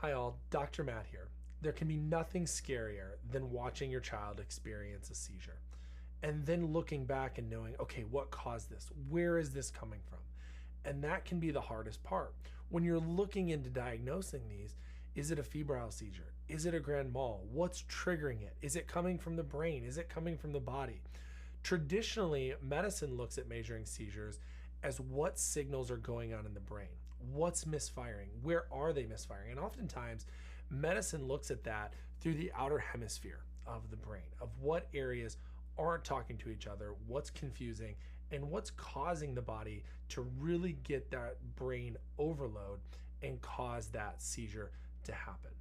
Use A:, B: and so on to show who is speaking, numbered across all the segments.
A: Hi all, Dr. Matt here. There can be nothing scarier than watching your child experience a seizure and then looking back and knowing, okay, what caused this? Where is this coming from? And that can be the hardest part. When you're looking into diagnosing these, is it a febrile seizure? Is it a grand mal? What's triggering it? Is it coming from the brain? Is it coming from the body? Traditionally, medicine looks at measuring seizures as what signals are going on in the brain. What's misfiring? Where are they misfiring? And oftentimes, medicine looks at that through the outer hemisphere of the brain, of what areas aren't talking to each other, what's confusing, and what's causing the body to really get that brain overload and cause that seizure to happen.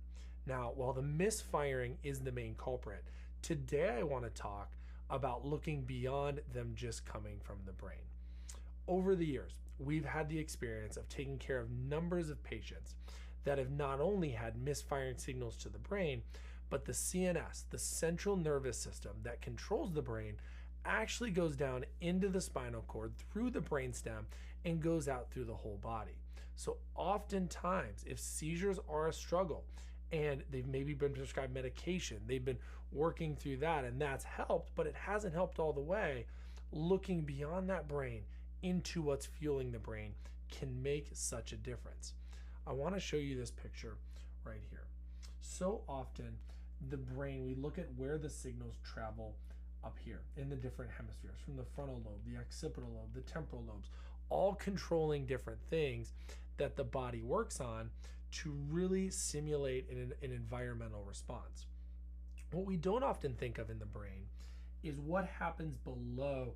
A: Now, while the misfiring is the main culprit, today I want to talk about looking beyond them just coming from the brain. Over the years, we've had the experience of taking care of numbers of patients that have not only had misfiring signals to the brain, but the CNS, the central nervous system that controls the brain, actually goes down into the spinal cord through the brainstem and goes out through the whole body. So oftentimes, if seizures are a struggle and they've maybe been prescribed medication, they've been working through that and that's helped, but it hasn't helped all the way, looking beyond that brain into what's fueling the brain can make such a difference. I want to show you this picture right here. So often the brain, we look at where the signals travel up here in the different hemispheres, from the frontal lobe, the occipital lobe, the temporal lobes, all controlling different things that the body works on to really simulate an environmental response. What we don't often think of in the brain is what happens below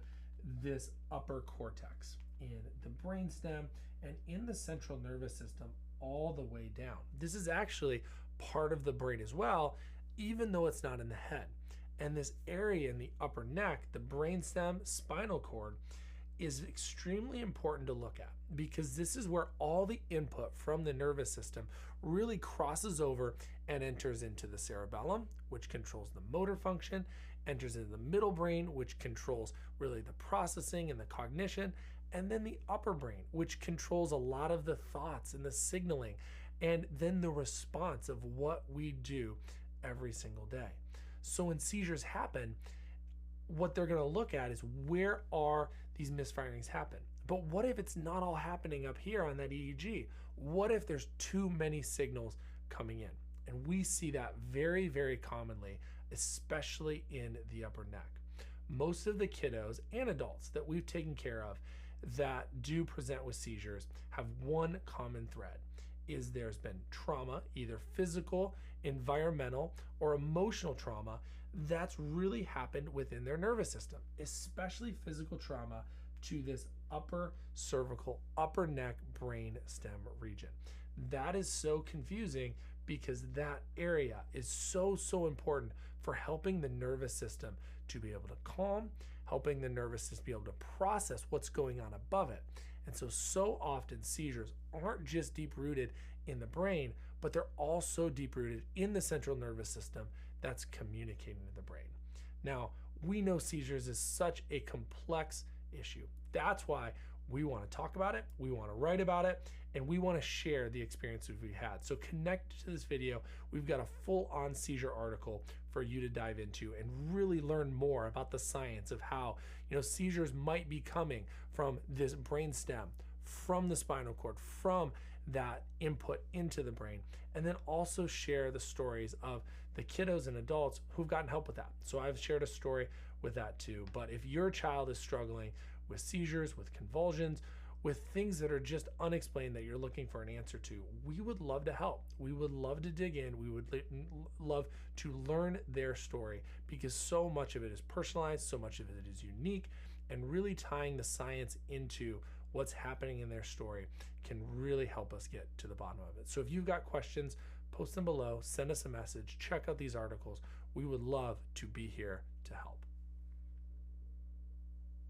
A: this upper cortex in the brainstem and in the central nervous system all the way down. This is actually part of the brain as well, even though it's not in the head. And this area in the upper neck, the brainstem, spinal cord, is extremely important to look at because this is where all the input from the nervous system really crosses over and enters into the cerebellum, which controls the motor function, enters into the middle brain, which controls really the processing and the cognition, and then the upper brain, which controls a lot of the thoughts and the signaling, and then the response of what we do every single day. So when seizures happen, what they're going to look at is where are these misfirings happen. But what if it's not all happening up here on that EEG? What if there's too many signals coming in? And we see that very, very commonly, especially in the upper neck. Most of the kiddos and adults that we've taken care of that do present with seizures have one common thread. Is there's been trauma, either physical, environmental, or emotional trauma that's really happened within their nervous system, especially physical trauma to this upper cervical, upper neck brain stem region. That is so confusing because that area is so important for helping the nervous system to be able to calm, helping the nervous system be able to process what's going on above it. And so often seizures aren't just deep rooted in the brain, but they're also deep rooted in the central nervous system that's communicating to the brain. Now, we know seizures is such a complex issue. That's why we want to talk about it, we want to write about it, and we want to share the experiences we've had. So connect to this video. We've got a full-on seizure article for you to dive into and really learn more about the science of how, seizures might be coming from this brainstem, from the spinal cord, from that input into the brain, and then also share the stories of the kiddos and adults who've gotten help with that. So I've shared a story with that too. But if your child is struggling with seizures, with convulsions, with things that are just unexplained that you're looking for an answer to, we would love to help. We would love to dig in. We would love to learn their story because so much of it is personalized, so much of it is unique, and really tying the science into what's happening in their story can really help us get to the bottom of it. So if you've got questions, post them below, send us a message, check out these articles. We would love to be here to help.